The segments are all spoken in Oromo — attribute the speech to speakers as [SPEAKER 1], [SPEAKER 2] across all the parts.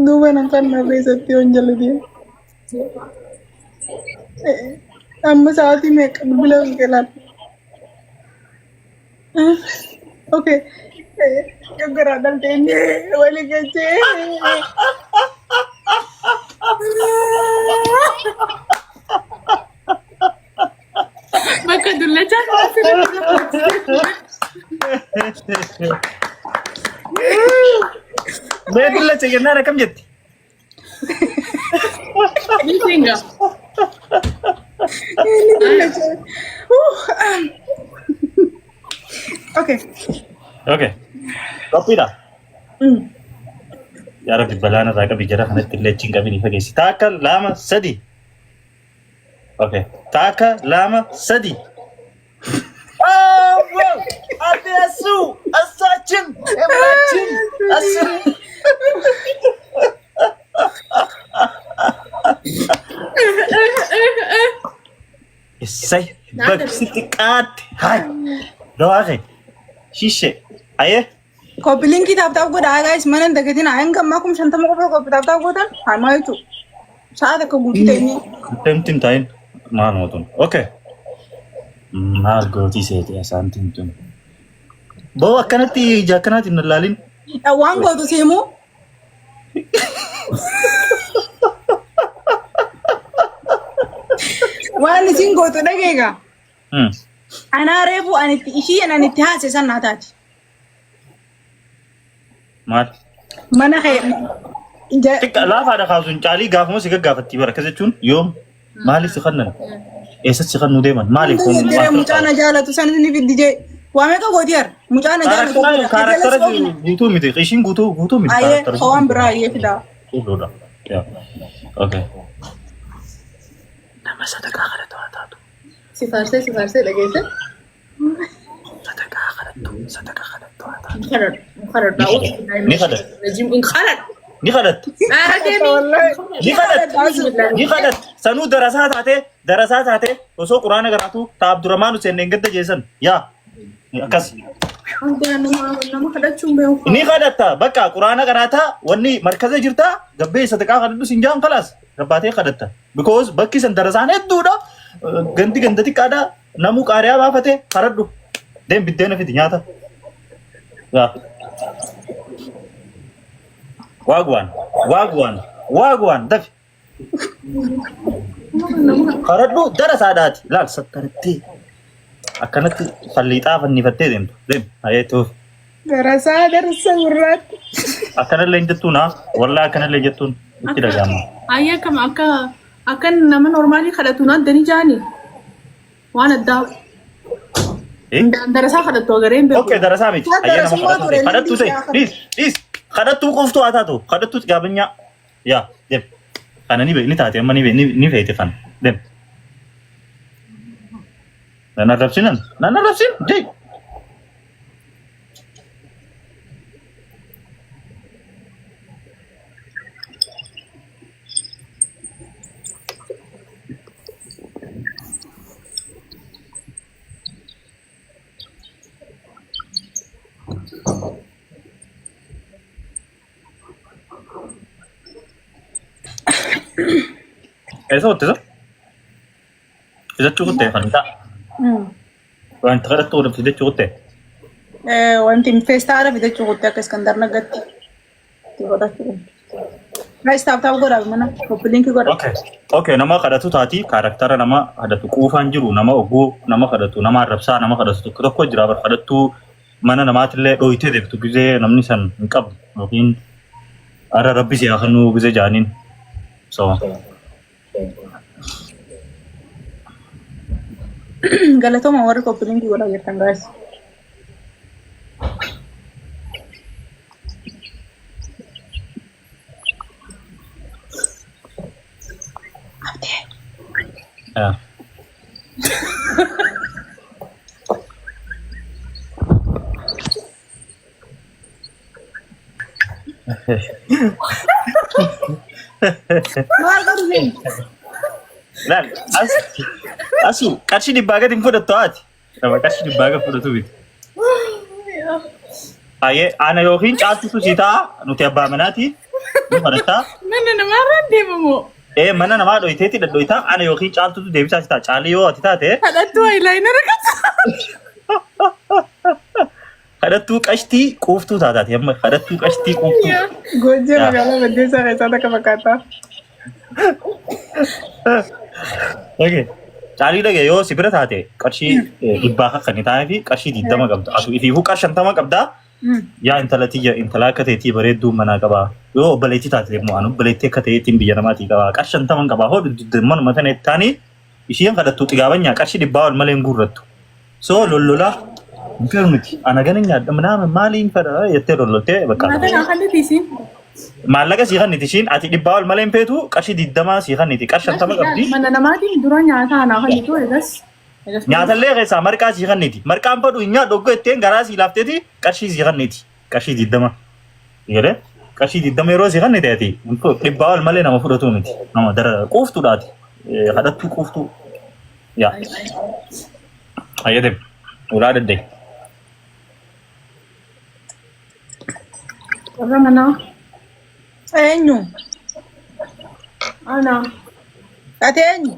[SPEAKER 1] دوبا نكون نبيزتي ونجلدي أما ساعتي ميك بلا كلام اوكي يقدر هذا تاني ولا كذي
[SPEAKER 2] ما كدولة
[SPEAKER 3] بيقول لك جنانا كم جد
[SPEAKER 2] ميتينغا
[SPEAKER 1] اوكي
[SPEAKER 3] اوكي قبيله يا رب بلانا ذاك بيجرا خنت اللي تشين قبيني فجيسي تاكا لاما سدي اوكي تاكا لاما سدي أبي أسو أساچن أماچن أسر إساي بكسيتكات هاي رواقي شيشة أيه
[SPEAKER 1] كوبلين كتاب تابو دا guys mana deketin ayan kan makum shanta mo ko kitab tabo tan ha ma itu saada ko guti tani
[SPEAKER 3] تم تاين ما نوتون أوكي ما قلتي سيتي يا سانتين تون بوا كانتي جا كانتي نلالين
[SPEAKER 1] wan go to semo wan sin go to dagega ana rebu aniti ishi ana niti hase sanna tati
[SPEAKER 3] مال
[SPEAKER 1] mana khay
[SPEAKER 3] تك لا هذا خازون جالي قافمو سيك قافتي بركزتون يوم مالي سخنن ايسات سخنو ديما مالي كون
[SPEAKER 1] dire mucana jala to sanni ni video wame ka godiyar mucana jala
[SPEAKER 3] كاركتر غوتو ميدي قيشين غوتو ميدي
[SPEAKER 1] aye
[SPEAKER 3] كاركتر
[SPEAKER 1] kawan bra ye fida
[SPEAKER 3] غوتو يا اوكي نما صدقة خلتو هاتاتو
[SPEAKER 2] سفارسي لقيته
[SPEAKER 3] صدقة خلتو هاتاتو
[SPEAKER 2] مخرج
[SPEAKER 3] ني خدت
[SPEAKER 2] رجيم انخرج
[SPEAKER 3] ني خدت ني خدت سنو دراسات هاته وسو قرآن قراتو تا عبد الرحمن حسين نغد جيسن يا اكس
[SPEAKER 2] nama kadhachuun beeku
[SPEAKER 3] ني خدت بقى قرآن قراتا وني مركز جرتا غبي صدقة خدتو سنجان خلاص غباتي خدت because بكي سن دراسان ادودا غندي كادا نمو قاريا بافته خردو دم بدينا في دنياتا يا واغوان دف خردو دراسات لا سكرتي أكنت خليتها فنيفتي دم هايتو
[SPEAKER 1] darasa urat
[SPEAKER 3] أكن اللي جتونا والله أكن اللي جتون كده جامع
[SPEAKER 2] ayya kam akan nama normali kadhatuna dani jani wana da
[SPEAKER 3] إيه
[SPEAKER 2] darasa kadhatu agareen beeku
[SPEAKER 3] أوكي دراسة ميت أيام ما خدتو سي ليس خدتو قفتو أتاتو خدتو جابنيا يا دم أنا نبي نتاتي أما نبي تفن دم نانا رفسين جي ऐसा होते सर इधर चुकते हैं फंटा وانت غلط تقول في ده چوته
[SPEAKER 1] وانت مفيست عارف ده چوته كاسكندر نغت تقول guys tap gora mana copy gora
[SPEAKER 3] اوكي نما قدتو تاتي كاركتر نما قدتو قوفان جرو نما اوغو نما قدتو نما ربسا نما قدتو كدكو جرابر قدتو mana namatti illee dhoyitee deebtu gizee namni san hin qabu yookiin ara rabbi si akhanuu gizee jaaniin so
[SPEAKER 1] galatoma warra copy gora yertan guys
[SPEAKER 3] yeah lan asu kachi dibaga tim foda toat nama kachi dibaga foda tu bit aye ana yo hin chatu tu sita nuti abba manati kadhatta
[SPEAKER 2] Mana namarraan deemamoo?
[SPEAKER 3] mana namaa dhoyteeti dhadhoyta ana yookiin caaltutu deebisaa sita caalii yoo ati taate
[SPEAKER 2] Kadhattuu eyelainer qabda.
[SPEAKER 3] kadhattuu qashtii quuftuu taataati amma kadhattuu qashtii quuftuu
[SPEAKER 1] Gojjee magaalaa Baddeessaa keessaa takka fakkaata.
[SPEAKER 3] okay caalii dhage yoo si bira taate qarshii dhibbaa akka ni taa'ee fi qarshii 20 qabda atu ifiifuu qarshii 50 qabda yaa intala akka ta'eetii bareedduu manaa qabaa yoo obboleettii taate immoo anu obboleettii akka ta'eetiin biyya namaatii qabaa qarshii 50 qabaa hoo manuma tana ittaanii isheen kadhattuu xigaabanyaa qarshii dhibbaa ol malee hin guurrattu soo lollolaa Miti ana ganin nyaadha mana maaliin fada yettee lollottee bakka
[SPEAKER 2] Maatiin akka nitiisiin.
[SPEAKER 3] maallaqa sii kanniti ishiin ati dhibbaa ol malee hin feetu qarshii 20 sii kanniti qarshii 50 qabdi
[SPEAKER 2] Mana namaatiin dura nyaata anaa kan jitu eegas.
[SPEAKER 3] nyaatallee keessaa marqaa sii kanniti marqaan fadhu hin nyaadhu oggoo itteen garaa sii laafteeti qarshii sii kanniti qarshii 20 jedhee qarshii 20 yeroo sii kannite ati dhibbaa ol malee nama fudhatu miti nama dara quuftuudhaati kadhattuu quuftuu yaa ayyadem ulaa daddee
[SPEAKER 2] Warra manaa.
[SPEAKER 1] Eenyu?
[SPEAKER 2] Anaa.
[SPEAKER 1] Ati eenyu?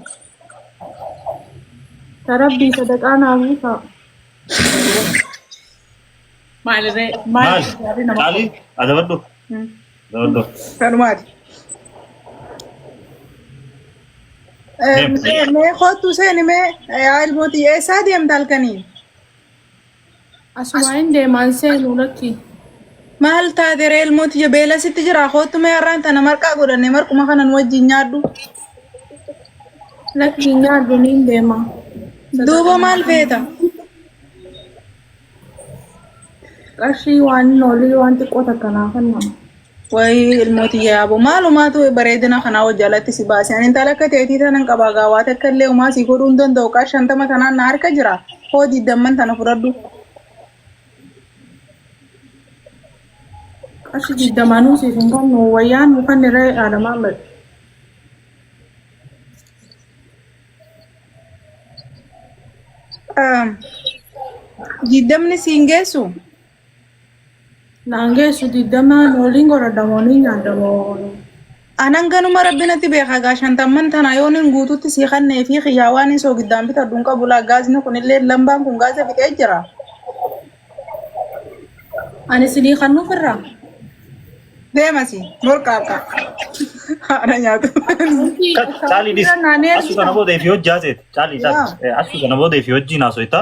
[SPEAKER 2] Tarabbii sadaqaa naa buusaa. Maalirree?
[SPEAKER 3] maal caalii adabadhu adabadhu
[SPEAKER 1] Kanumaati. Mee kootu seeni mee ilmootii eessaa deemta halkanii?
[SPEAKER 2] Asuma hin deemaan seenuu lakki.
[SPEAKER 1] Maal taate ree ilmootii beela sitti jira kootu mee har'aan tana marqaa godhanne marquma kanan wajjin nyaadhu.
[SPEAKER 2] Lakki nyaadhu ni hin deema.
[SPEAKER 1] Duuba maal feeta?
[SPEAKER 2] Qarshii waan hin oolii waan xiqqoo takka naa kennama.
[SPEAKER 1] Wayii ilmootii yaaboo maalumaatu bareedina kanaa hojii alatti si baase ani intala akka ta'eetii tanan qabaa gaawaa takka illee umaa si godhuu hin danda'u qarshii 50 tanaan na harka jira hoo 20 tana fudhadhu.
[SPEAKER 2] Qarshii 20 siifin kennu wayyaan mukan irra aadamaa mala.
[SPEAKER 1] Jiddamni siin geessu?
[SPEAKER 2] Naan geessu 20 waliin godhadamoo ni nyaadamoo.
[SPEAKER 1] Anan ganuma rabbinatti beekaa gaa 50 tana yoo nin guututti sii kannee fi xiyyaa waan hin soo giddaan bitadhu hin qabu laa gaasni kunillee lambaan kun gaasa fixee jira.
[SPEAKER 2] Ani sidii kannuuf irraa.
[SPEAKER 1] Deemasi morqaaqa. Haadha nyaatu.
[SPEAKER 3] caalii dis asu kana booda ifi hojjaa seete caalii asu kana booda ifi hojii naasoita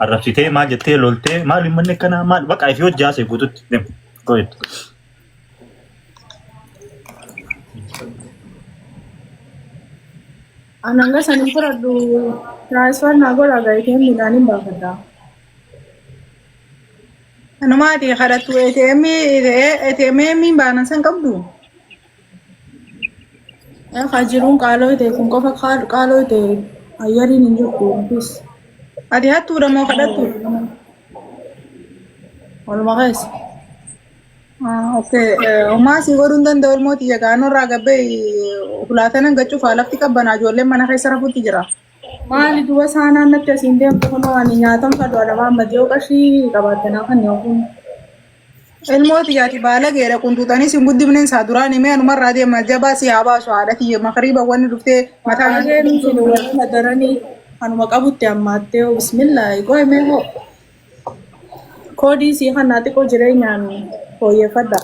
[SPEAKER 3] arrabsitee maal jettee loltee maal hin manne kana maal baqa ifi hojjaa see guututti dem goyet
[SPEAKER 2] Ananga sanin fudhadhu transfer naa godha ga'iteen midhaaniin baafadha.
[SPEAKER 1] Anumaati kadhattu ATM baanan san qabdu.
[SPEAKER 2] Eka jiruun qaaloo ta'e kun qofa qaaloo ta'e ayyariin hin jirtu bis.
[SPEAKER 1] Ati hattuudha moo kadhattu?
[SPEAKER 2] Walumaa keessa.
[SPEAKER 1] Okay. Umaa si godhuu hin danda'u ilmootii gaanurraa gabbee ulaatanan gachuufaa lafti qabbanaa ijoolleen mana keessa rafuutti jira.
[SPEAKER 2] Maali duba saanaan natti asiin deemtu kunoo ani nyaatan fadhu adamaan badiyoo qarshii qabaattanaa kan yookuun.
[SPEAKER 1] Ilmooti yaati baala geera kuntuutanii sin guddifneen isaa duraan himee anumarraa deema jabaa si haa baasu haadhati makariiba wanni dhuftee mataa
[SPEAKER 2] Baay'een sun waliin madaranii kanuma qabutti ammaattee bismillah qo'e mee hoo. Koodii sii kanaa xiqqoo jireenyaan fooyyeffadha.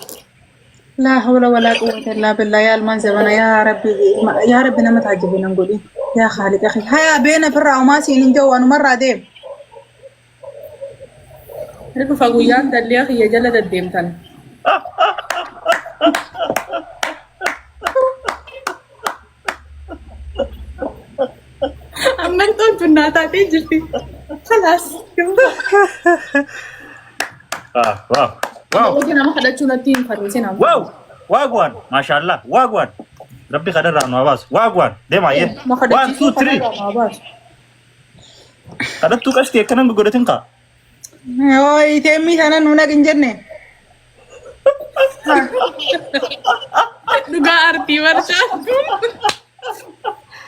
[SPEAKER 1] laa hawla walaa quwwata illaa billah yaa almaan zabana yaa rabbi nama taajjabe nan godhi yaa khaaliqa akhi haya beena firraa umaa siin hin jiru anumarraa deem.
[SPEAKER 2] Inni dhufa guyyaan dallee kiyya jala deddeemtan. Amman toontu naa taatee jirti. Khalaas.
[SPEAKER 3] wow wow
[SPEAKER 2] Hojii nama kadhachuu natti hin farrisin amma.
[SPEAKER 3] wow wagwan mashallah wagwan rabbi qadarraa nu abaas wagwan deema ye 1 2 3 kadhattuu qashtii akkanan godhatin kaa
[SPEAKER 1] Yoo iteemmii sana nu naqin jenne.
[SPEAKER 2] Dhugaa artii warshaa.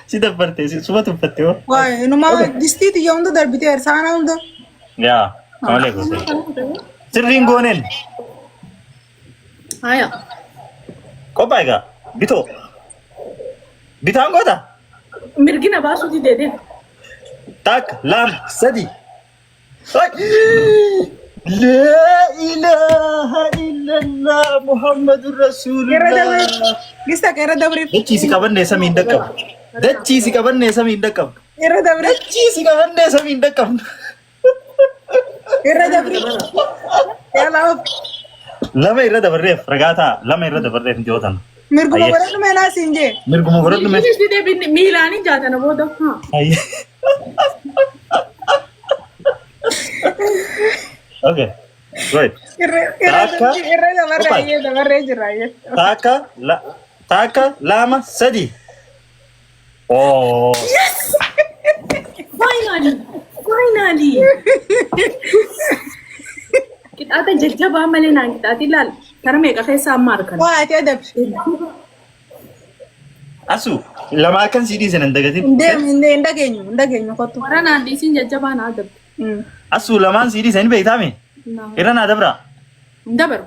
[SPEAKER 3] si dabarte si suba tuffatte hoo
[SPEAKER 1] Waay inuma distiiti yoo hunda darbitee saana hunda.
[SPEAKER 3] yaa kamalee gootee sirriin gooneen
[SPEAKER 2] Haya.
[SPEAKER 3] Kopaayigaa bitoo bitaan goota
[SPEAKER 2] Mirgina baasuuti deedee.
[SPEAKER 3] takka lama sadii. لا إله إلا الله محمد رسول
[SPEAKER 1] Irra dabre.
[SPEAKER 3] الله.
[SPEAKER 1] Gista ka irra dabre.
[SPEAKER 3] Dachiisi qabannee samiin dhaqqabu. Dachiisi qabannee samiin dhaqqabu.
[SPEAKER 1] Irra dabre.
[SPEAKER 3] Dachiisi qabannee samiin dhaqqabu.
[SPEAKER 1] Irra dabre. Yala of.
[SPEAKER 3] Lama irra dabarreef ragaataa lama irra dabarreef jootan.
[SPEAKER 1] Mirguma
[SPEAKER 3] Aye.
[SPEAKER 1] godhadhu meenaa siin jee.
[SPEAKER 3] Mirguma godhadhu mee.
[SPEAKER 2] Innis didee miilaanii jaatana booda.
[SPEAKER 3] Ayye. Okay. Right.
[SPEAKER 1] Irra dabarre ayyee dabarree jira ayyee.
[SPEAKER 3] Taka lama sadi. Oh.
[SPEAKER 2] Finally. Qixaata jajjabaa malee naan qixaati ilaal. Kara meeqa keessaa amma harkan.
[SPEAKER 1] Waa ati adabsi.
[SPEAKER 3] Asu lama kan sidii senan dagatin.
[SPEAKER 1] Hin dhageenyu kottu.
[SPEAKER 2] Warra naan dhiisiin jajjabaa naa dabde.
[SPEAKER 3] Asu lamaan sidii sen beeytame. Irra naa dabra.
[SPEAKER 2] Dabaru.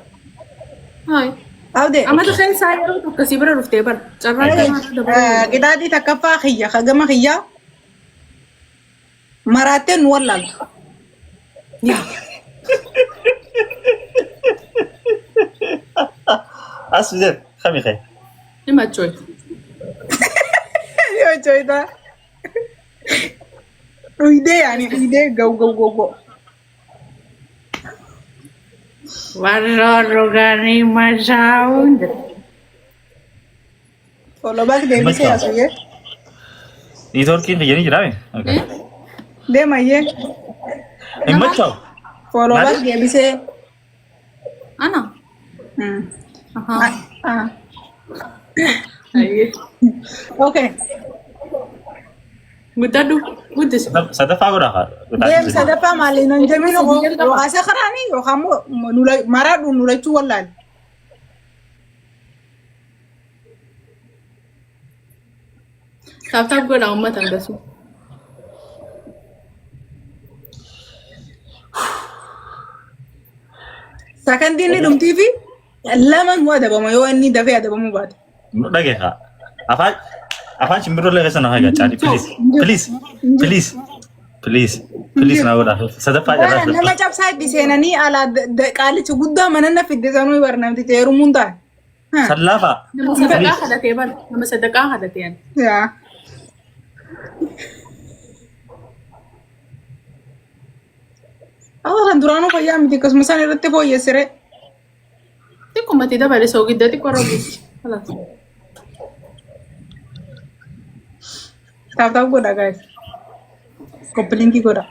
[SPEAKER 2] Hai.
[SPEAKER 1] Awde.
[SPEAKER 2] Amata keessaa yeroo tokko si bira dhuftee bara. Carraa kanaa dabaru.
[SPEAKER 1] Qixaaxii takkaffaa kiyya kagama kiyyaa maraattee nu wallaaltu.
[SPEAKER 3] Asu zet kami khay.
[SPEAKER 2] Hima choy.
[SPEAKER 1] Yoo joyta. Uydee gaw.
[SPEAKER 2] Warra roganii masaawun.
[SPEAKER 1] Follow back deebisee asuyee.
[SPEAKER 3] Networking fayyanii jira mee? Okay.
[SPEAKER 1] Deemayyee.
[SPEAKER 3] Himmachaw.
[SPEAKER 1] Follow back deebisee.
[SPEAKER 2] Ana. Aha.
[SPEAKER 1] Okay.
[SPEAKER 2] Guddis.
[SPEAKER 3] Sadaffaa godhaa haa.
[SPEAKER 1] Deem sadaffaa maali nan jamiin asa karaanii yookaan maraadhu nulachuu wallaal.
[SPEAKER 2] Taap godhaa uummata hangasu.
[SPEAKER 1] Sakantiin ni dhumtii fi lamaan waa adabama yoo inni dafee adabamuu baate.
[SPEAKER 3] Dhagee haa. Afaan shimbirroo illee keessa na haa gachaani. Please na godhaa. Sadaffaa irraa
[SPEAKER 1] Nama cabsaa itti seenanii alaa qaalichi guddaa mana na fidde sanuu barnamti heerumuun ta'a.
[SPEAKER 3] Sallaafaa.
[SPEAKER 2] Nama sadaqaa kadhatee bara. Nama sadaqaa kadhatee.
[SPEAKER 1] Yaa. Kan duraanuu fayyaa miti akkasuma isaan irratti fooyyessire.
[SPEAKER 2] Xiqquma itti dabale soo gidda xiqqoo rabuusi.
[SPEAKER 1] Taap godha guys. Koppilinkii godha.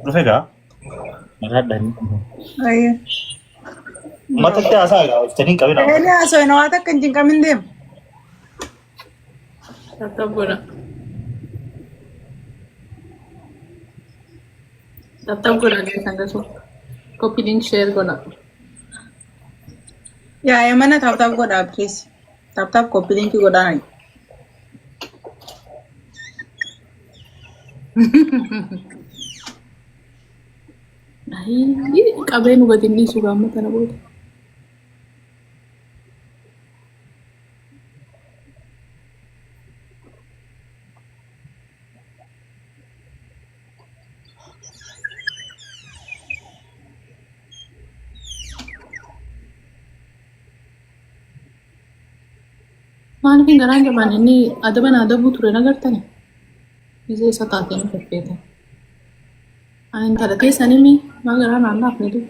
[SPEAKER 3] Dhufee gaa? Maraadhaan.
[SPEAKER 1] Ayyee.
[SPEAKER 3] Matatti haasaa gaa uffitanii hin qabina.
[SPEAKER 1] Inni haasoo hin waan akka hin jinqamin deemu.
[SPEAKER 2] Taap godha. Taap godha guys hangasu. Copy link share godha.
[SPEAKER 1] Yaa mana taap godha please. Taap koppilinkii godhaa.
[SPEAKER 2] Qabee nu gadi dhiisu gaamma kana booda. Maaliif garaan jaban inni adaban adabuu ture nagartani? Biyya isa taateen faffeetan. Ani intala keessanimi maa garaa naannaaf ni dubu.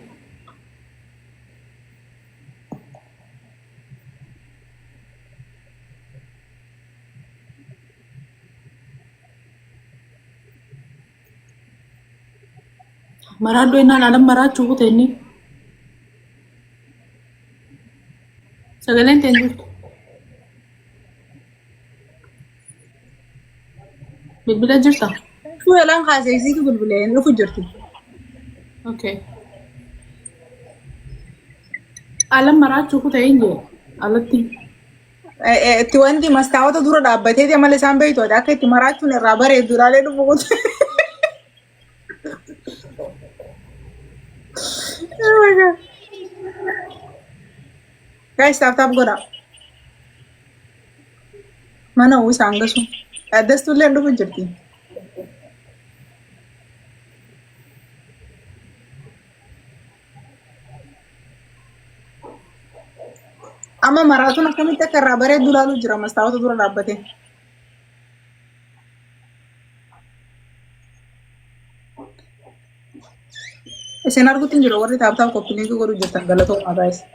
[SPEAKER 2] Maraadoo innaan alam maraachuu kute inni. Sagaleen teen jirtu. Bilbila jirta?
[SPEAKER 1] Fuulaan haasaisiitu bilbilee hin dhufu jirti.
[SPEAKER 2] Okay. Alam maraachuu kute hin jee alatti.
[SPEAKER 1] Itti wanti mastaawota dura dhaabbatee malee isaan beektu akka itti maraachuun irraa bareedu ilaalee dhufu kutu. Oh my god. Guys, tap go down. Mana wis anggasu. Adas tuh lihat dulu jadi. Ama marathon kami tak kerabare dulu lalu jera mas tahu tuh dulu dapetin. Senar gue tinggal orang di tap kau pilih gue udah tanggal tuh guys.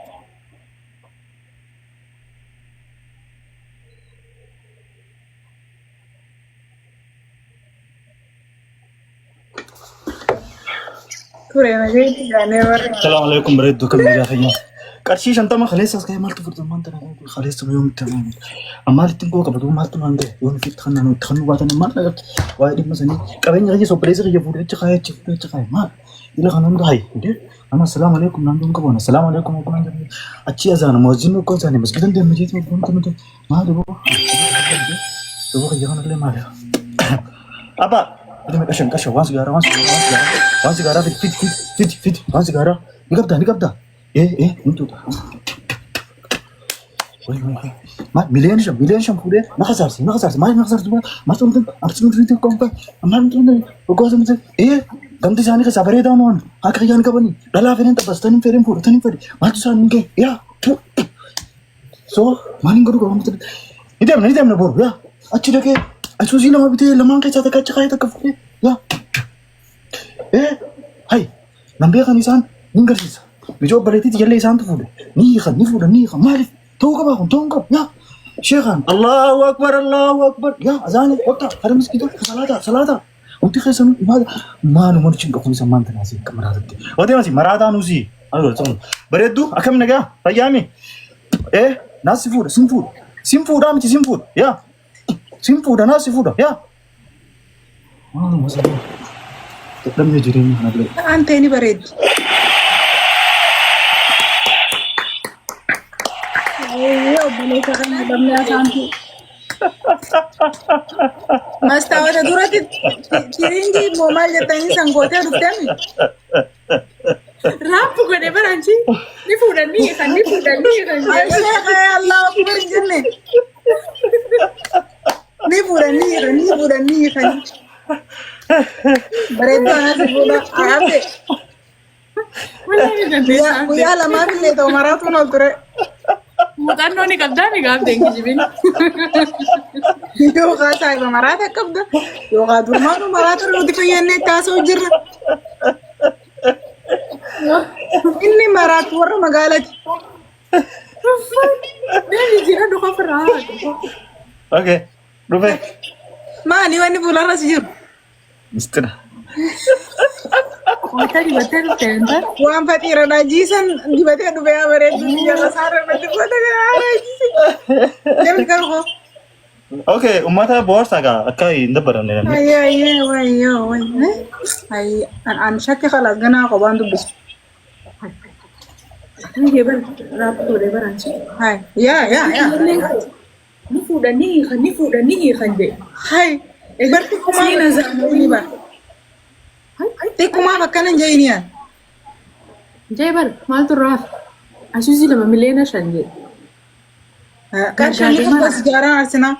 [SPEAKER 1] Kurang aja itu gane orang.
[SPEAKER 3] Assalamualaikum warahmatullahi wabarakatuh. Karshi shanta ma khalis askai mal tufur zaman tara khalis yom tamam. Amal tingo kabadu mal tu nande yon fit khana no khanu watan mal la wa di masani kabenya ji surprise ge bude chakaya chakaya ma ila khanun dai de ama assalamualaikum nandun ko bona assalamualaikum ko nandun अच्छी अजान मस्जिद को जाने बस किधर दे मुझे तो फोन करने तो मां दो वो यहाँ निकले मारे apa itu mereka शंका वांस गारा fit वांस गारा निकब dah untuk milian sham kude nakasar mas tuh absolut itu kompak aman tuh gua sama ganti sana ke sabare dah non akhirnya kan bani dalam feren tak tanin feren mas tuh sana ke ya so maning guru kamu tuh itu mana bor ya aci dah ke acu sih nama betul lemang ke cata kaca kayak tak kafe ya hai nampak kan isan ninggal sih بيجوا بريتي يلي سانت فوده نيخا مالك توقف يا شيخان الله اكبر يا اذان وقت خرمس كده صلاه وانت خسن ما نمرچن كم سمان تناسي كمرادتي ودي ماشي مرادا نوسي ايوه تم بريدو اكم نجا طيامي ناس سيمفود امتي سيمفود يا سيمفود ناس سيمفود يا ما مسا تقدم يجرين انا
[SPEAKER 1] انت اني بريد boleh kan dalamnya santu. Mas tahu ada durat tiringi momal jatanya sangkotnya rupanya. Rapu kan ya beranci. Ni fudan ni kan. Masya Allah Akbar jenne. Ni fudan ni kan. Beredo nasi fudan apa? Ya lama ni to marathon alture. Mutan no ni kabda ni gab dengi jibin. Yo ka sai ba marata kabda. Yo ka durma no marata ro dipayan ne taso jir. Inni marat war magalat. Dali jira do ka fara.
[SPEAKER 3] Okay. Rupe.
[SPEAKER 1] Ma ni wani bulara sijir.
[SPEAKER 3] Mistera.
[SPEAKER 2] Tadi betul tenda.
[SPEAKER 1] Wan fatira najisan di betul do ya bare dunia kasara betul kota najisan. Dem karo.
[SPEAKER 3] Okay, ummata borsaga akai ndabaran ne.
[SPEAKER 1] Ay an shakki khalas gana ko bandu bis.
[SPEAKER 2] Ni ber rap to de beranci.
[SPEAKER 1] Hai. Ya.
[SPEAKER 2] Ni fudan ni kan de.
[SPEAKER 1] Hai. Berarti kuma na zamani ba. Te kuma bakanan jayiniya.
[SPEAKER 2] Jaybar mal to raf. Asusi lama milena shanje.
[SPEAKER 1] Kan shanje bas jara arsina.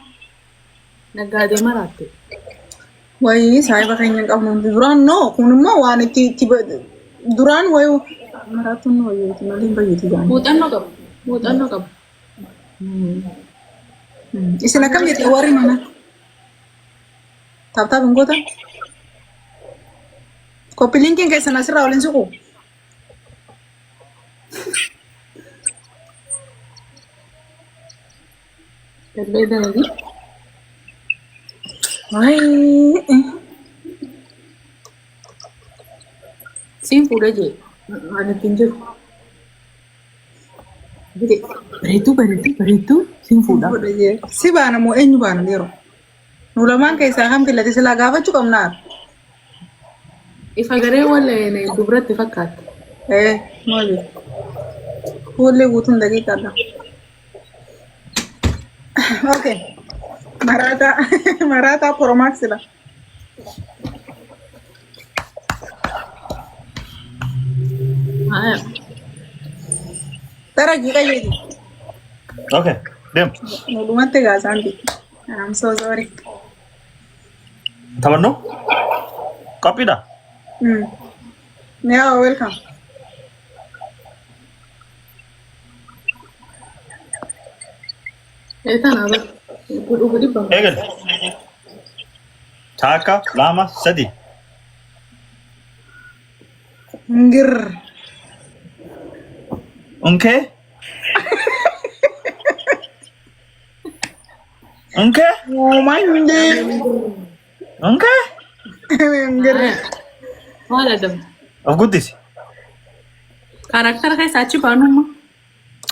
[SPEAKER 2] Nagade marate.
[SPEAKER 1] Wai sai bakanya kamu duran no kunuma wani ti duran wayo maratun wayo tinalin ba yiti gan.
[SPEAKER 2] Mutan no kab.
[SPEAKER 1] Isina kam yiti wari mana? Tap ngota. Kopi linkin kayak sana sira olin suku.
[SPEAKER 2] Berbeda lagi.
[SPEAKER 1] Ay.
[SPEAKER 2] Simple aja. Ada tinjau. Jadi, beritu, simple dah.
[SPEAKER 1] Si bana mo enyu bana dero. Nulaman kayak saham kila tisela gafa cukam nar.
[SPEAKER 2] Ifagare wala ne dubrat tifakat.
[SPEAKER 1] Moli. Kule gutun dakika da. Okay. Marata Pro Max lah. Taragi kayyadi.
[SPEAKER 3] Okay, dem.
[SPEAKER 1] Nudumatti gaasandi. I'm so sorry.
[SPEAKER 3] Tabanno? Copy da.
[SPEAKER 1] Yeah, welcome.
[SPEAKER 3] Egal. Chaka, lama, sadi.
[SPEAKER 1] Ngir.
[SPEAKER 3] Unke? Unke?
[SPEAKER 1] Oh, mandi.
[SPEAKER 3] Unke?
[SPEAKER 1] Ngir.
[SPEAKER 2] Maal adam?
[SPEAKER 3] Of goodness.
[SPEAKER 2] Karakter keessa achi baanuma.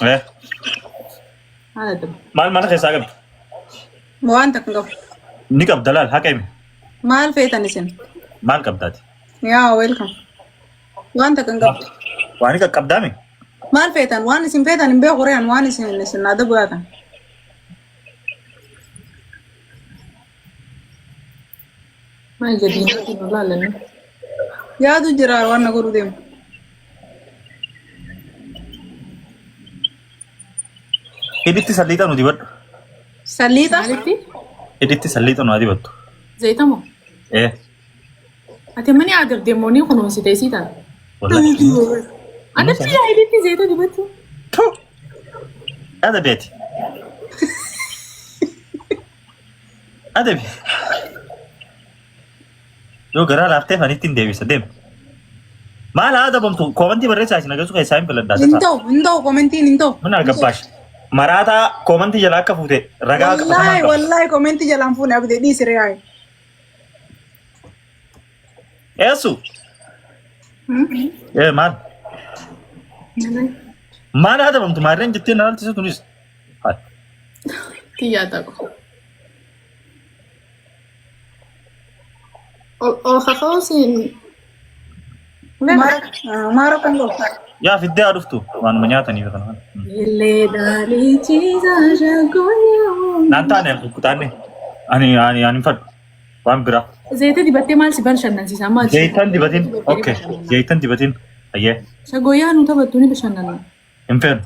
[SPEAKER 3] Eh.
[SPEAKER 2] Maal adam?
[SPEAKER 3] Maal mana keessa qabdi?
[SPEAKER 1] Waan takka qabu.
[SPEAKER 3] Ni qabda laal haa qabmi.
[SPEAKER 1] Maal feetan isin?
[SPEAKER 3] Maal qabdaati?
[SPEAKER 1] Yeah, welcome. Waan takka qabu.
[SPEAKER 3] Waan ni qabdaami?
[SPEAKER 1] Maal feetan? Waan isin feetan hin beeku re'an waan isin ada bu'aatan.
[SPEAKER 2] Maal jedhiin laalanii?
[SPEAKER 1] Yaadu jira waan na godhu deemu.
[SPEAKER 3] Hidhitti salliixa nu dibadhu.
[SPEAKER 1] Salliixa?
[SPEAKER 2] Maalitti?
[SPEAKER 3] Hidhitti salliixa nu dibattu.
[SPEAKER 2] Zayita moo?
[SPEAKER 3] Eh.
[SPEAKER 2] Ati mani agar deemoonii kunuunsite isiidhaan?
[SPEAKER 3] Wallahi.
[SPEAKER 2] Adatti hidhitti zayita dibatu?
[SPEAKER 3] Ada beeti. Ada beeti. Yoo garaa laaftee fanitti hin deebisa deem. Maal haa dabamtu koomantii barreessaa isin agarsiisu keessaa hin filadhaa.
[SPEAKER 1] Hin ta'u komentiin hin ta'u.
[SPEAKER 3] Mana gabbaash. Maraataa koomantii jalaa akka fuute ragaa
[SPEAKER 1] Wallahi wallahi komentii jalaan fuune abdee dhiisire yaa'i.
[SPEAKER 3] Eessu? Maal? Maal haa dabamtu maarreen jettee naan altisa tunis.
[SPEAKER 2] Kiyyaa ta'u. Ol kakausin.
[SPEAKER 1] Maara kan qabu.
[SPEAKER 3] Yaa fiddee haa dhuftu waanuma nyaataniif kana.
[SPEAKER 2] Illee daalii ciisaa shaggooyaa.
[SPEAKER 3] Naan taane kutaanne ani fadhu waan biraa.
[SPEAKER 2] Zayita dibattee maal si bashannansiisaa maal?
[SPEAKER 3] Zayitan dibatiin okay zayitan dibatiin ayyee.
[SPEAKER 2] Shaggooyaa nu taphattu ni bashannana.
[SPEAKER 3] Hin feenu.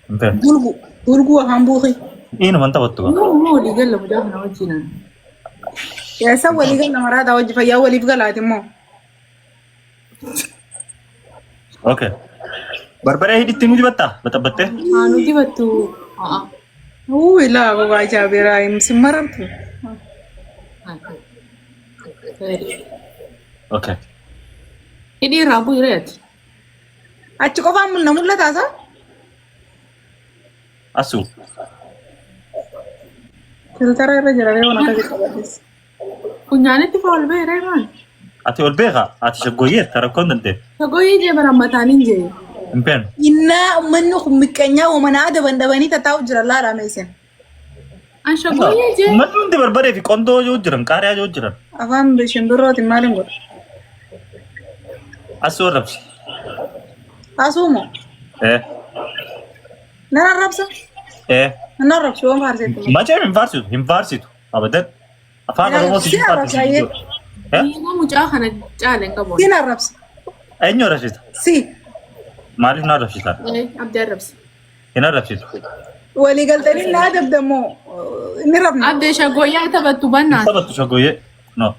[SPEAKER 3] Hin feenu.
[SPEAKER 1] Bulguu afaan buuqii.
[SPEAKER 3] Inuman taphattu ba?
[SPEAKER 2] Moo walii galla mudaa kana wajjinaan.
[SPEAKER 1] Yaasa walii gala maraataa wajji fayyaa waliif galaati immoo.
[SPEAKER 3] Okay. Barbaree hidhitti nu dibattaa baxabbattee?
[SPEAKER 2] Haa nu dibattu.
[SPEAKER 1] Ilaa babaa jaabeeraa hin marartu.
[SPEAKER 3] Okay.
[SPEAKER 2] Hidhii irraa bu'ireeti.
[SPEAKER 1] Achi qofaan na mul'ataasa?
[SPEAKER 3] Asuu.
[SPEAKER 1] Filtara irra jira reewa na kasi qabates.
[SPEAKER 2] Funyaanitti fa'aa ol beeree maal?
[SPEAKER 3] Ati ol beekaa? Ati shaggooyyee tarakkoon dandee?
[SPEAKER 2] Shaggooyyee jee barammataanin jee.
[SPEAKER 3] Hin feenu.
[SPEAKER 1] Innaa uummanni miqqanyaa uumanaa daban-dabanii tattaa'u jira laadhaa meeseen.
[SPEAKER 2] An shaggooyyee jee.
[SPEAKER 3] Uummanni hundi barbaree fi qondoo yoo jiran qaariyaa yoo jiran.
[SPEAKER 1] Afaan shimbirrootiin maaliin godhu?
[SPEAKER 3] Asuu rabsi.
[SPEAKER 1] Asuumoo? Nan arrabsa? Nan arrabsu waan faarseetti.
[SPEAKER 3] Macam hin faarsitu abadan. Afaan Oromootiin hin faarsitu.
[SPEAKER 2] Nama mucaa kana caaleen qabu.
[SPEAKER 1] Siin arrabsa?
[SPEAKER 3] Eenyu arrabsita?
[SPEAKER 1] Si.
[SPEAKER 3] Maaliif na arrabsitaa?
[SPEAKER 2] Abdii arrabsi.
[SPEAKER 3] Hin arrabsitu.
[SPEAKER 1] Walii galtanii naa dabdamoo inni rabna.
[SPEAKER 2] Abdii shaggooyyaa taphattu bannaa.
[SPEAKER 3] Hin taphattu shaggooyyee. No.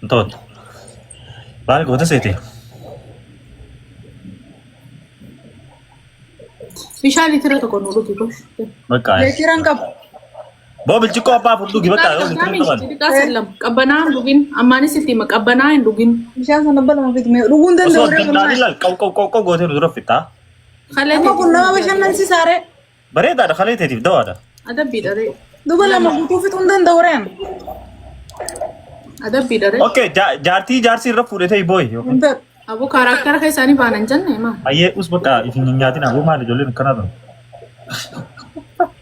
[SPEAKER 3] Hin taphattu. Baal goota seetee.
[SPEAKER 2] Bishaan litira tokko nu dhugi gosh.
[SPEAKER 3] Bakka.
[SPEAKER 1] Leetiran qabu.
[SPEAKER 3] Boo bilchikkoo abbaa fudhugi bakka yoo litira qaban.
[SPEAKER 2] Sallam qabbanaa hin dhugin ammaanis itti hima qabbanaa hin dhugin.
[SPEAKER 1] Bishaan sana balama fitme dhuguun danda'u
[SPEAKER 3] Osoo danda'anii laal qoqqoo gootee nu dura fixaa.
[SPEAKER 1] Amma kun nama bashannansiisaare.
[SPEAKER 3] Bareedaadha kalee teetiif dawaadha.
[SPEAKER 2] Adabbiidha ree.
[SPEAKER 1] Duba lama guutuu fixuun danda'u reen.
[SPEAKER 2] Adabbiidha ree.
[SPEAKER 3] Okay, jaartii irra fuudhetee booyi.
[SPEAKER 1] Hin beeku.
[SPEAKER 2] Aboo karaktara keessaanii baanan jenne maa.
[SPEAKER 3] Ayyee us bakka isin nyaatin aboo maali ijoolleen akkanaa ta'u.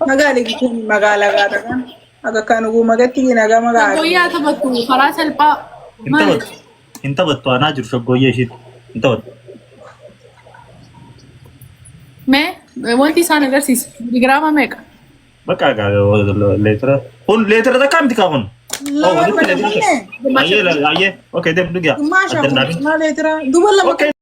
[SPEAKER 1] Magaalaa gidduu magaalaa gaata kan akka kan ugu magatti nagaa magaalaa.
[SPEAKER 2] Shaggooyyaa taphattu karaa salphaa.
[SPEAKER 3] Hin taphattu anaa jiru shaggooyyee ishiitu. Hin taphattu.
[SPEAKER 2] Mee wanti isaan agarsiisa. Digiraama meeqa?
[SPEAKER 3] Bakka leetira. Kun leetira takkaa miti kaafun. Ayyee. Okay, deemu dhugaa.
[SPEAKER 1] Maashaa kun leetira duba lama.